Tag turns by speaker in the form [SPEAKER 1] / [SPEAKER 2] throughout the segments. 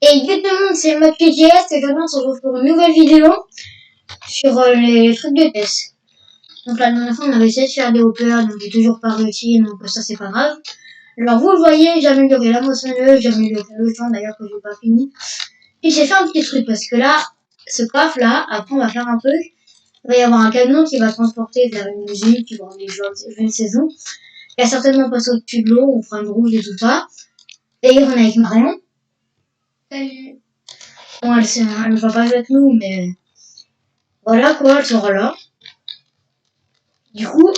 [SPEAKER 1] Et yo tout le monde, c'est ModQGS et aujourd'hui on se retrouve pour une nouvelle vidéo sur les trucs de test. Donc la dernière fois on avait essayé de faire des hoppers, donc j'ai toujours pas réussi, donc ça c'est pas grave. Alors vous le voyez, j'ai amélioré la moissonneuse, j'ai amélioré le champ d'ailleurs que j'ai pas fini. Et j'ai fait un petit truc parce que là, ce coffre là, après on va faire un truc. Il va y avoir un camion qui va transporter vers une usine qui vend des jeux de saison. Il va certainement passer au-dessus de l'eau, on fera une rouge et tout ça. D'ailleurs on est avec Marion. Salut. Bon, elle va pas jouer avec nous, mais voilà quoi, elle sera là. Du coup,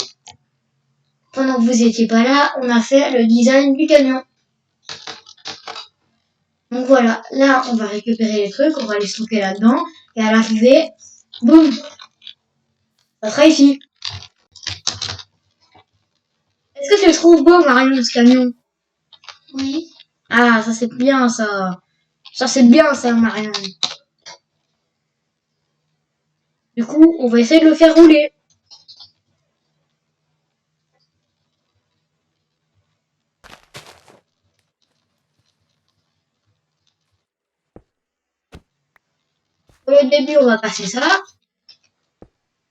[SPEAKER 1] pendant que vous étiez pas là, on a fait le design du camion. Donc voilà, là on va récupérer les trucs, on va les stocker là-dedans, et à l'arrivée, boum, ça sera ici. Est-ce que tu le trouves beau, Marion, ce camion? Oui. Ah, ça c'est bien ça. Ça c'est bien ça, Marion. Du coup, on va essayer de le faire rouler. Pour le début, on va casser ça.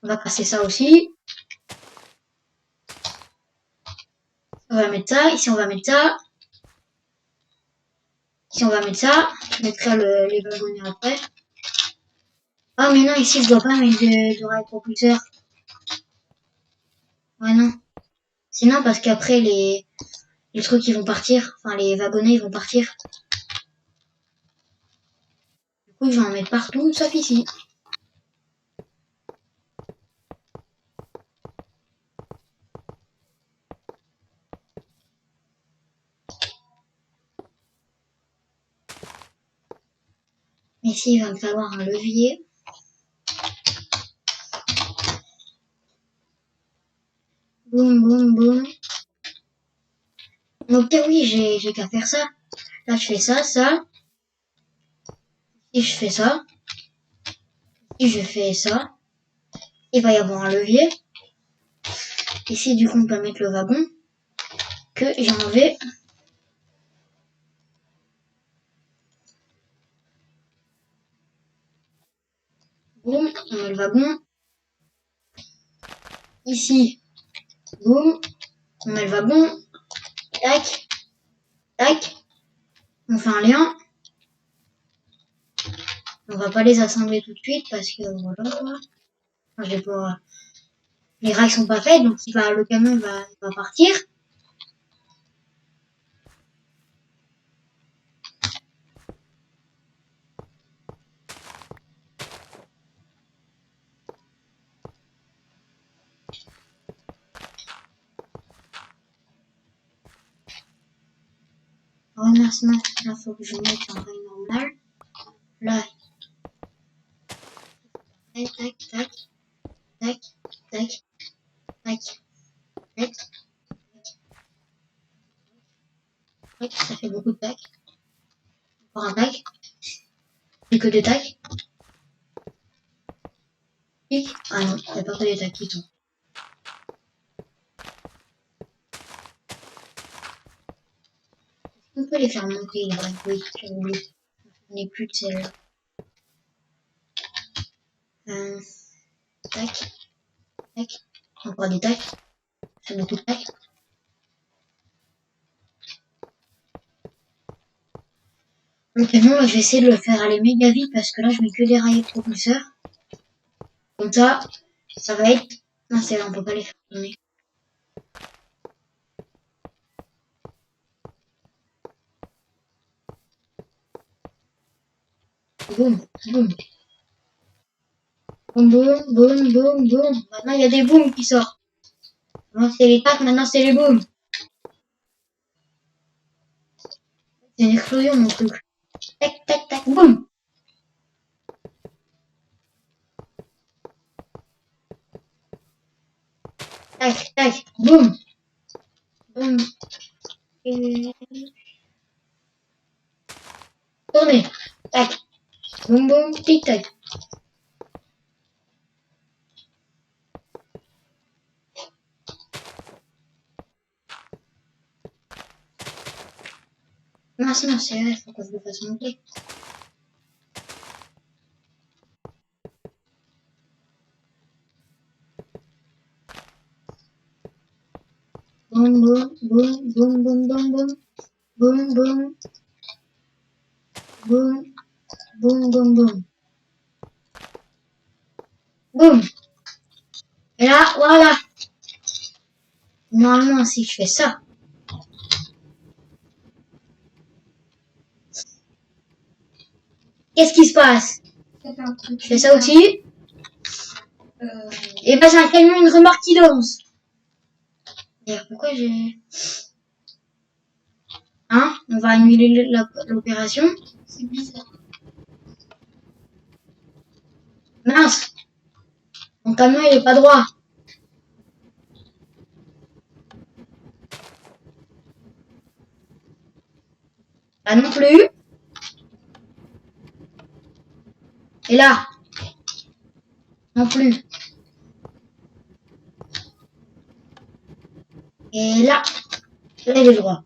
[SPEAKER 1] On va casser ça aussi. On va mettre ça. Ici, on va mettre ça. Ici, on va mettre ça. Je mettrai les wagonnets après. Ah, mais non, ici, je dois pas mettre de rail propulseur. Ouais, non. Sinon, parce qu'après, les trucs, ils vont partir. Enfin, les wagonnets, ils vont partir. Du coup, je vais en mettre partout, sauf ici. Ici, il va me falloir un levier. Boum, boum, boum. Donc, oui, j'ai qu'à faire ça. Là, je fais ça, ça. Ici, je fais ça. Ici, je fais ça. Il va y avoir un levier. Ici, du coup, on peut mettre le wagon que j'ai enlevé. Boum, on met le wagon. Ici, boum, on met le wagon. Tac, tac. On fait un lien. On va pas les assembler tout de suite parce que voilà quoi. Enfin, j'ai pas... Les rails sont pas faits, donc le camion va partir. Remerciement, là faut que je mette un rail normal. Là, tac, tac, tac, tac, tac, tac, tac, tac, ça fait beaucoup de tac. Encore un tac. J'ai que des tacs. Ah non, il n'y a pas que des tacs qui sont. On peut les faire monter, les rails. Oui, j'ai oublié. Je n'ai plus de celle-là. Tac, tac. Encore des tacs. C'est beaucoup de tacs. Le camion, je vais essayer de le faire aller méga vite parce que là, je mets que des rails propulseurs. Comme ça va être... Non, c'est là, on peut pas les faire tourner. Boum, boum. Boum, boum, boum, boum, boum. Maintenant, il y a des booms qui sortent. Avant, c'était les tacs, maintenant, c'est les booms. C'est une explosion, mon truc. Tac, tac, tac, boum. Tac, tac, boum. Boum. Et... tournez. Tac. Boum, boum, tic, tac. Non, c'est vrai, il faut que je le fasse monter. boum, boum, boum, boum, boum, boum. Boum, boum. Boum, boum, boum, boum. Boum. Et là, voilà. Normalement, si je fais ça. Qu'est-ce qui se passe? Je fais ça aussi. Et ben, j'ai un camion, une remorque qui danse. D'ailleurs, pourquoi j'ai... Hein? On va annuler l'opération.
[SPEAKER 2] C'est bizarre.
[SPEAKER 1] Mince. Mon camion, il est pas droit. Là non plus. Et là. Non plus. Et là. Là, il est droit.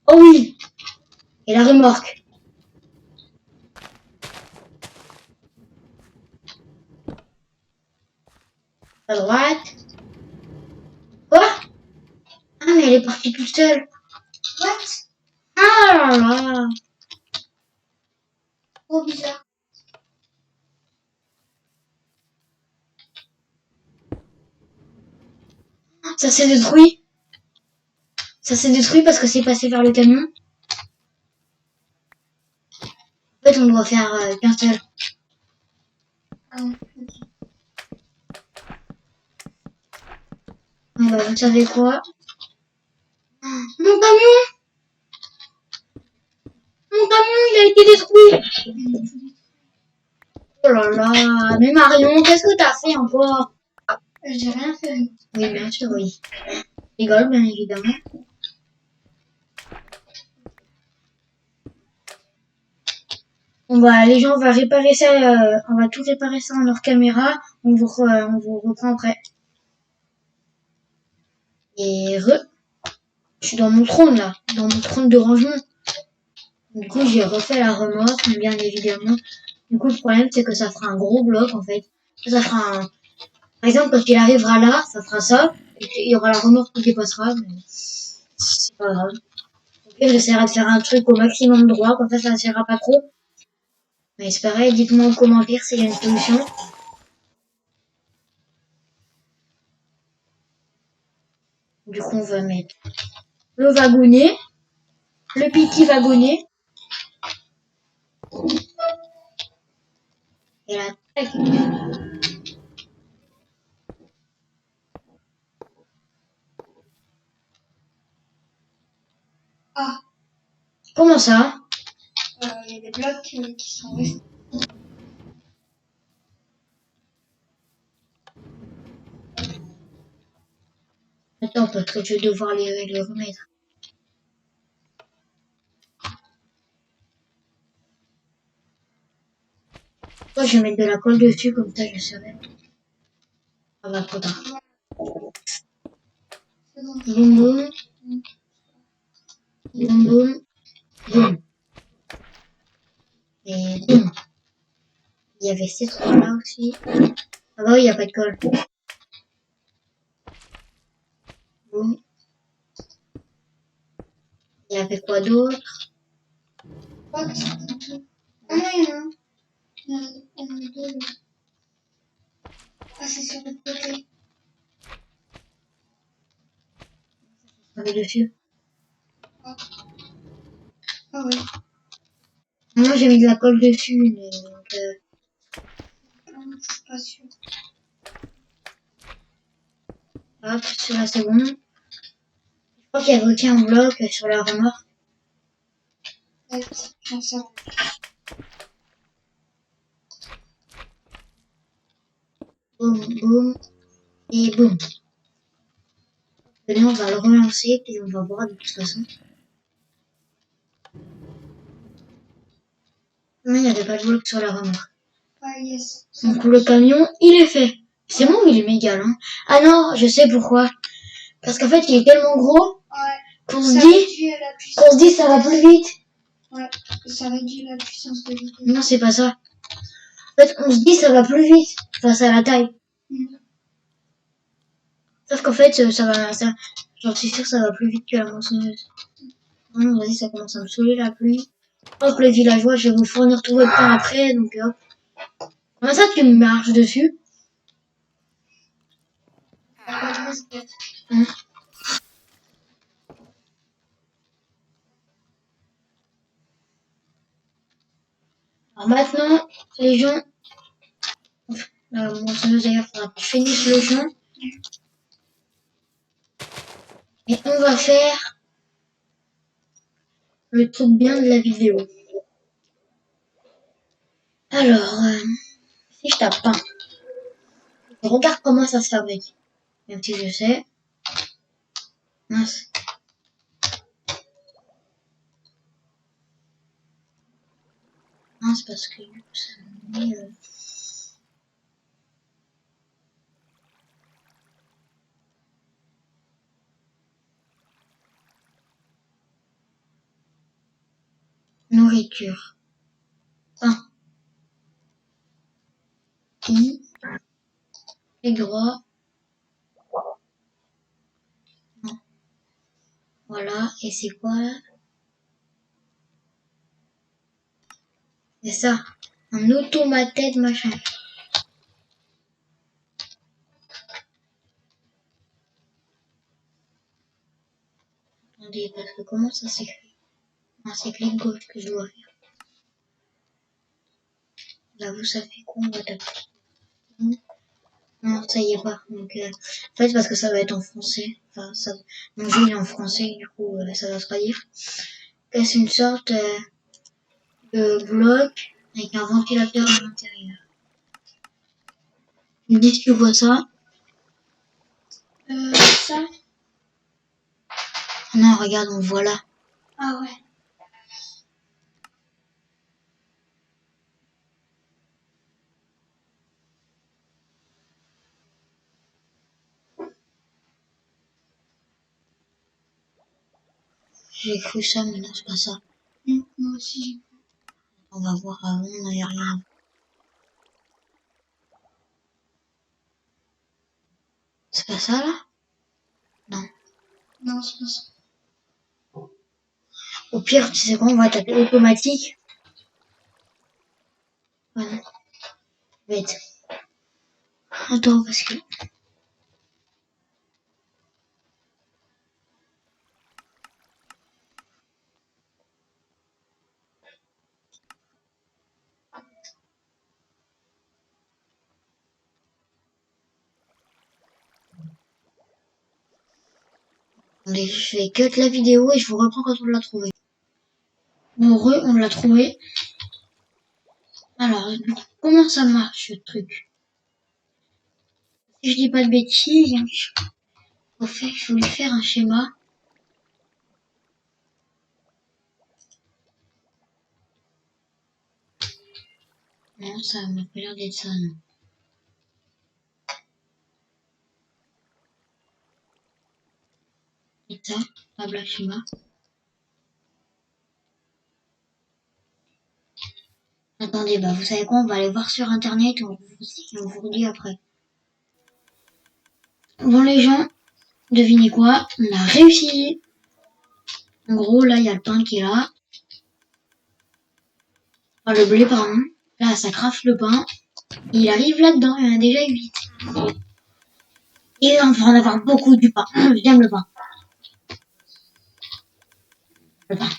[SPEAKER 1] Oh oui. Et la remorque. À droite. Quoi? Ah, mais elle est partie toute seule.
[SPEAKER 2] What?
[SPEAKER 1] Ah là là.
[SPEAKER 2] Trop bizarre.
[SPEAKER 1] Ça s'est détruit. Ça s'est détruit parce que c'est passé vers le camion. En fait, on doit faire qu'un seul.
[SPEAKER 2] Ah, ok.
[SPEAKER 1] Ah bah, vous savez quoi? Mon camion! Mon camion, il a été détruit! Oh là là! Mais Marion, qu'est-ce que t'as fait encore?
[SPEAKER 2] J'ai rien fait.
[SPEAKER 1] Oui, bien sûr, oui. Je rigole, bien évidemment. Bon bah, les gens, on va réparer ça, on va tout réparer ça en leur caméra. On vous reprend après. Et je suis dans mon trône là, dans mon trône de rangement. Du coup, j'ai refait la remorque, bien évidemment. Du coup, le problème, c'est que ça fera un gros bloc, en fait. Ça fera un... Par exemple, quand il arrivera là, ça fera ça. Et il y aura la remorque qui dépassera, mais c'est pas grave. Ok, j'essaierai de faire un truc au maximum droit, comme ça ne tirera pas trop. Mais c'est pareil, dites-moi en commentaire s'il y a une solution. Du coup, on va mettre le wagonnet, le petit wagonnet. Et là, tac.
[SPEAKER 2] Ah,
[SPEAKER 1] Comment ça?
[SPEAKER 2] il y a des blocs qui sont restés.
[SPEAKER 1] Attends, parce que je vais devoir les remettre. Moi, je vais mettre de la colle dessus, comme ça, je serai. Ah bah, trop tard.
[SPEAKER 2] C'est bon.
[SPEAKER 1] Boum, boum. Boum, boum. Boum. Et boum. Il y avait ces trois-là aussi. Ah bah oui, il n'y a pas de colle. Boum. Il y avait quoi d'autre?
[SPEAKER 2] Je crois que c'était tout. Ah non, il y en a un. Il y en a deux. Là. Ah, c'est sur le côté.
[SPEAKER 1] Avec dessus.
[SPEAKER 2] Ah, ah oui.
[SPEAKER 1] Moi, j'ai mis de la colle dessus, mais donc,
[SPEAKER 2] Non, je suis pas sûre.
[SPEAKER 1] hop, celui-là, c'est bon. Je crois qu'il y avait aussi un bloc sur la remorque.
[SPEAKER 2] Peut-être. J'en sais rien.
[SPEAKER 1] Boum, boum. Et boum. Et là, on va le relancer, puis on va voir de toute façon. Non, il n'y avait pas de bloc sur la remorque.
[SPEAKER 2] Ah, yes.
[SPEAKER 1] Donc le camion, il est fait. C'est bon, il est mégal, hein. Ah non, je sais pourquoi. Parce qu'en fait, il est tellement gros
[SPEAKER 2] Ouais.
[SPEAKER 1] qu'on
[SPEAKER 2] Ça
[SPEAKER 1] se
[SPEAKER 2] réduit la puissance.
[SPEAKER 1] dit ça va plus vite.
[SPEAKER 2] Ouais. Ça réduit la puissance de vitesse.
[SPEAKER 1] Non, c'est pas ça. En fait, on se dit ça va plus vite face à la taille.
[SPEAKER 2] Mm.
[SPEAKER 1] Sauf qu'en fait, ça va, ça, Genre, c'est sûr, ça va plus vite que la moissonneuse. Non, vas-y, ça commence à me saouler la pluie. Hop, les villageois, je vais vous fournir tout votre pain après, donc hop. Comment ça, tu me marches dessus? Hein. Alors maintenant, les gens, la moissonneuse d'ailleurs, faudra que je finisse le champ. Et on va faire le truc bien de la vidéo. Alors, si je tape pain, regarde comment ça se fabrique. Même si je sais. Mince. Mince, parce que du coup, ça me met... nourriture. Pain. I. Les gras. Non. Voilà. Et c'est quoi là? C'est ça. Un automated machin. Attendez, parce que comment ça s'écrit? Ah, c'est clic gauche que je dois faire. Là, vous savez quoi? On va taper. Non, ça y est pas. Donc, en fait, parce que ça va être en français. Enfin, ça, mon jeu il est en français, du coup, ça va se relire. C'est une sorte de bloc avec un ventilateur à l'intérieur. Ils me disent, tu vois ça?
[SPEAKER 2] Ça?
[SPEAKER 1] Non, regarde, on voit là.
[SPEAKER 2] Ah ouais.
[SPEAKER 1] J'ai cru ça, mais non, c'est pas ça.
[SPEAKER 2] Moi aussi.
[SPEAKER 1] On va voir avant, on n'y a rien. C'est pas ça, là? Non.
[SPEAKER 2] Non, c'est pas ça.
[SPEAKER 1] Au pire, tu sais quoi, on va taper automatique. Voilà. Bête. Attends, parce que... Attendez, je vais cut la vidéo et je vous reprends quand on l'a trouvé. Bon, on l'a trouvé. Alors, du coup, comment ça marche, ce truc? Si je dis pas de bêtises, au fait, je voulais faire un schéma. Non, ça m'a pas l'air d'être ça, non. Et ça, table à schéma. Attendez, bah vous savez quoi, on va aller voir sur internet et on vous redit après. Bon les gens, devinez quoi? On a réussi. En gros, là, il y a le pain qui est là. Enfin, le blé, pardon. Là, ça crafe le pain. Et il arrive là-dedans, il y en a déjà 8. Et on va en avoir beaucoup du pain. J'aime le pain. Le pain.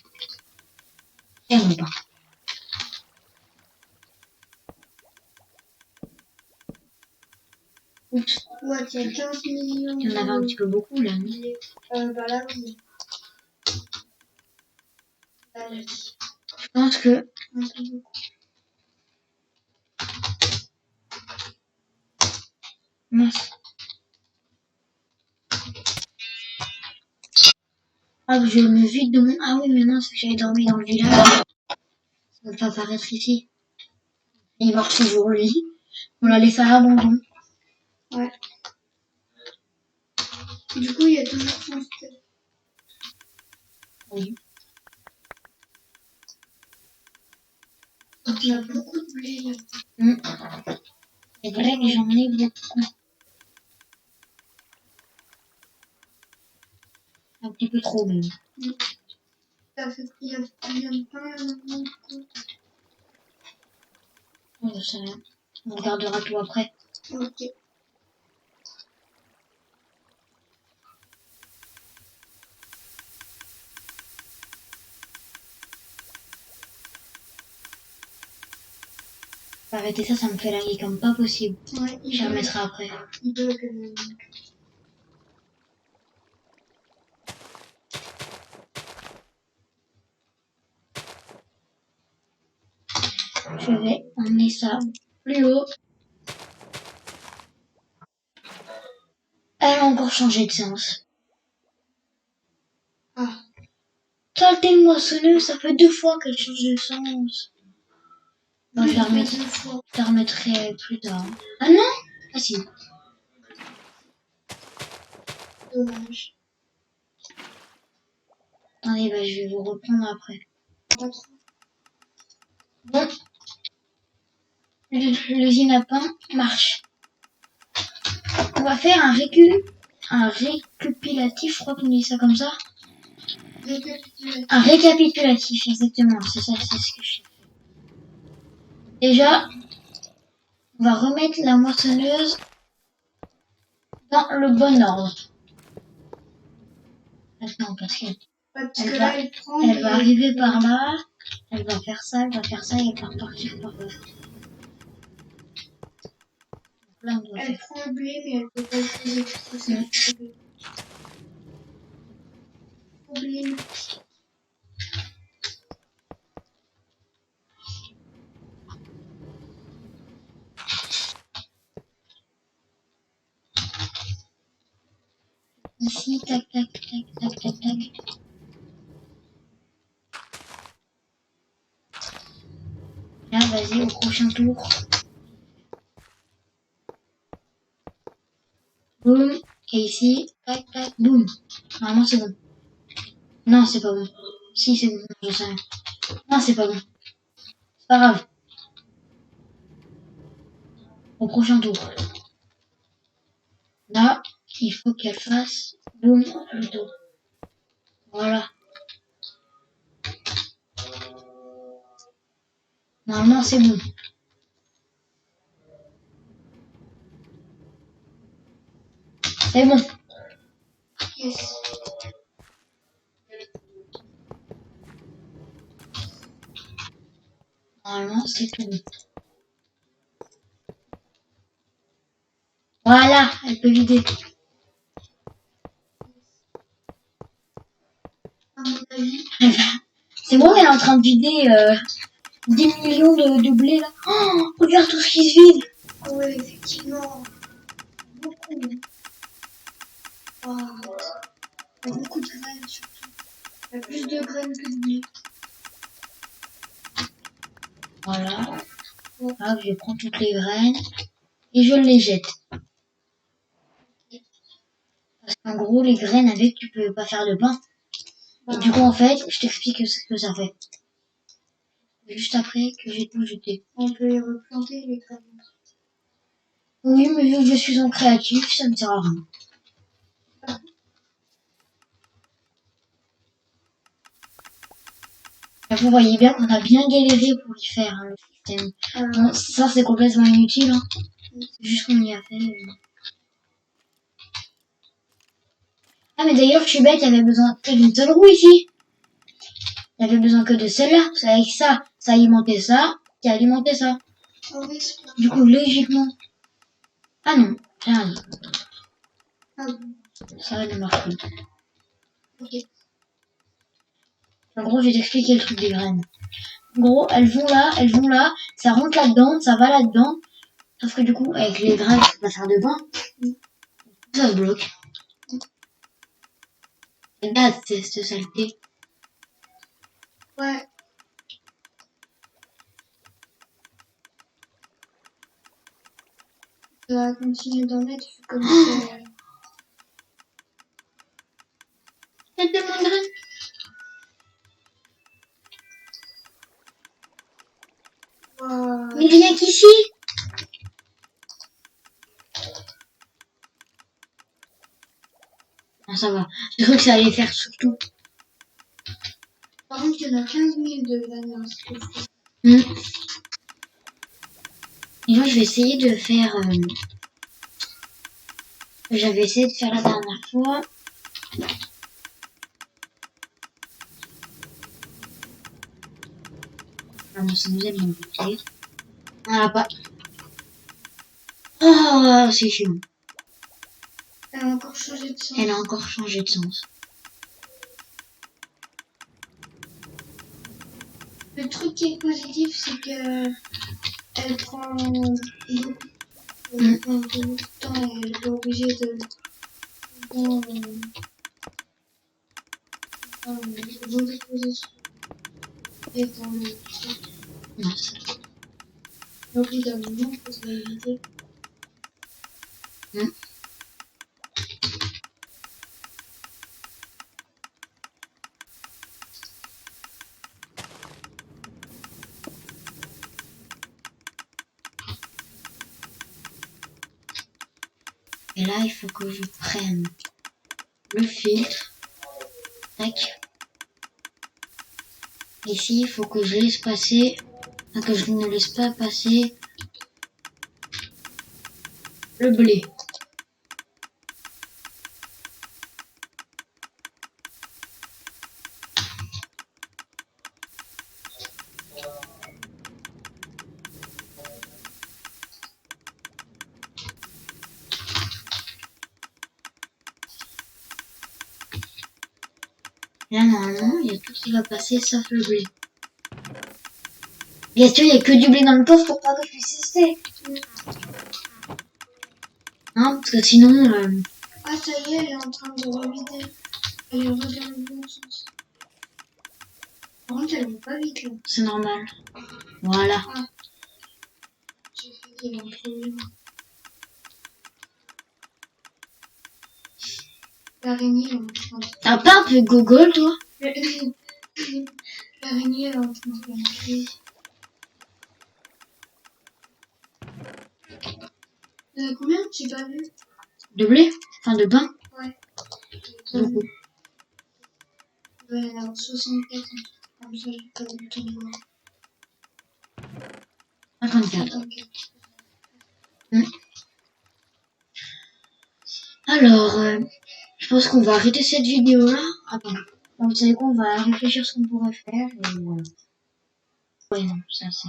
[SPEAKER 1] J'aime le pain. Oups.
[SPEAKER 2] Ouais, il y a 15 millions.
[SPEAKER 1] Il y en avait un petit peu beaucoup, là.
[SPEAKER 2] Bah là, oui. Là, là.
[SPEAKER 1] Je pense que... Mince. Ah, je me vide de mon... Ah oui, mais non, c'est que j'avais dormi dans le village. Ça ne va pas apparaître ici. Il marche toujours, lui. On l'a laissé à l'abandon.
[SPEAKER 2] Ouais. Du coup, il y a toujours son style.
[SPEAKER 1] Oui.
[SPEAKER 2] Il y a beaucoup de blé là.
[SPEAKER 1] C'est vrai que j'en ai beaucoup. petit peu trop même.
[SPEAKER 2] Ça fait qu'il y a combien de temps maintenant?
[SPEAKER 1] Je sais rien. On regardera tout après.
[SPEAKER 2] Ok.
[SPEAKER 1] Arrêter ça, ça me fait laguer comme pas possible.
[SPEAKER 2] Ouais,
[SPEAKER 1] Je la remettrai après.
[SPEAKER 2] il bug.
[SPEAKER 1] Je vais emmener ça plus haut. Elle a encore changé de sens.
[SPEAKER 2] Ah,
[SPEAKER 1] Saleté de moissonneuse, ça fait 2 fois qu'elle change de sens. Bon, je la remettrai, je la remettrai plus tard. Ah non? Ah si.
[SPEAKER 2] dommage.
[SPEAKER 1] Attendez, bah, je vais vous reprendre après.
[SPEAKER 2] Pas trop.
[SPEAKER 1] Bon. L'usine à pain marche. On va faire un récapitulatif, je crois qu'on dit ça comme ça.
[SPEAKER 2] Récapitulatif.
[SPEAKER 1] Un récapitulatif, exactement. C'est ça, c'est ce que je fais. Déjà, on va remettre la moissonneuse dans le bon ordre. Maintenant, parce qu'elle
[SPEAKER 2] Parce
[SPEAKER 1] Elle
[SPEAKER 2] que
[SPEAKER 1] va-
[SPEAKER 2] là, elle prend.
[SPEAKER 1] elle va arriver par là, elle va faire ça, et elle va repartir par là. Là, on doit
[SPEAKER 2] Elle
[SPEAKER 1] faire.
[SPEAKER 2] prend le blé, mais elle peut pas le poser parce que c'est le blé. Problème.
[SPEAKER 1] Ici, tac, tac, tac, tac, tac, tac. Là, vas-y, au prochain tour. Boum. Et ici, tac, tac, boum. Normalement, c'est bon. Non, c'est pas bon. Si, c'est bon, je sais rien. Non, c'est pas bon. C'est pas grave. Au prochain tour. Là, il faut qu'elle fasse boum, plutôt. Voilà. Normalement, c'est bon. C'est bon.
[SPEAKER 2] Yes.
[SPEAKER 1] Normalement, c'est tout bon. Voilà, elle peut vider.
[SPEAKER 2] À mon avis.
[SPEAKER 1] C'est bon, elle est en train de vider 10 millions de blé là. Oh, regarde tout ce qui se vide.
[SPEAKER 2] Ouais, effectivement. Beaucoup. Wow. Il y a beaucoup de graines surtout. Il y a plus de graines que de blé.
[SPEAKER 1] Voilà. Là, je prends toutes les graines et je les jette. Parce qu'en gros, les graines avec, tu peux pas faire de pain. Et du coup, en fait, je t'explique ce que ça fait. Juste après que j'ai tout jeté.
[SPEAKER 2] On peut les replanter, les graines.
[SPEAKER 1] Oui, mais vu que je suis en créatif, ça me sert à rien. Là, vous voyez bien qu'on a bien galéré pour y faire hein, le système. Bon, ça, c'est complètement inutile. Hein. C'est juste qu'on y a fait. Ah, mais d'ailleurs, je suis bête, il y avait besoin que d'une seule roue ici. Il y avait besoin que de celle-là. C'est avec ça, ça alimentait ça, qui alimentait ça.
[SPEAKER 2] Ah oui, c'est pas.
[SPEAKER 1] Du coup, logiquement. Ah non, j'ai rien dit.
[SPEAKER 2] Ah bon.
[SPEAKER 1] Ça ne marche plus.
[SPEAKER 2] Ok.
[SPEAKER 1] En gros, je vais t'expliquer le truc des graines. En gros, elles vont là, ça rentre là-dedans, ça va là-dedans. Sauf que du coup, avec les graines, tu peux pas faire de pain. Ça se bloque. Et là, c'est cette saleté.
[SPEAKER 2] Ouais. Tu vas continuer d'en mettre comme ça.
[SPEAKER 1] Il y a tellement de graines.
[SPEAKER 2] Wow.
[SPEAKER 1] Mais viens qu'ici. Ah, ça va. J'ai cru que ça allait faire surtout.
[SPEAKER 2] Par contre, il y en a 15 000 de dernière.
[SPEAKER 1] Et moi, je vais essayer de faire... J'avais essayé de faire la dernière fois. On va s'amuser de mon côté. Voilà, pas... Oh, c'est chiant.
[SPEAKER 2] Elle a encore changé de sens.
[SPEAKER 1] Elle a encore changé de sens.
[SPEAKER 2] Le truc qui est positif, c'est que elle prend beaucoup de temps et elle est pas obligée de reposer et dans le truc.
[SPEAKER 1] Mince.
[SPEAKER 2] Au bout d'un moment, il faut se limiter.
[SPEAKER 1] Et là, il faut que je prenne le filtre. Tac. Ici, il faut que je laisse passer, que je ne laisse pas passer le blé. Là, normalement, il y a tout qui va passer sauf le blé. Bien sûr, il n'y a que du blé dans le coffre pour pas que je puisse tester. Hein, parce que sinon...
[SPEAKER 2] Ah, ça y est, elle est en train de revider. Elle revient dans le bon sens. Par contre, elle va pas vite là.
[SPEAKER 1] c'est normal. Voilà.
[SPEAKER 2] Ah. J'ai fait qu'il y avait un problème. L'araignée, elle est en train de...
[SPEAKER 1] T'as pas un peu de Google, toi?
[SPEAKER 2] L'araignée, elle est en train de faire une crise. Il y en a combien? J'ai pas vu.
[SPEAKER 1] De blé? Enfin, de pain?
[SPEAKER 2] Ouais.
[SPEAKER 1] Beaucoup.
[SPEAKER 2] Il doit y en avoir 64. Comme ça, j'ai pas vu le temps de voir.
[SPEAKER 1] 54.
[SPEAKER 2] 54.
[SPEAKER 1] Alors, je pense qu'on va arrêter cette vidéo-là. Attends. Donc, vous savez quoi, on va réfléchir ce qu'on pourrait faire. Et voilà. Ouais, non, ça c'est...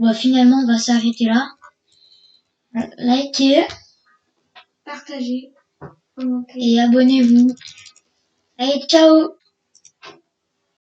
[SPEAKER 1] Bon, finalement, on va s'arrêter là. Likez
[SPEAKER 2] Partagez. Commentez.
[SPEAKER 1] et abonnez-vous. Allez, ciao!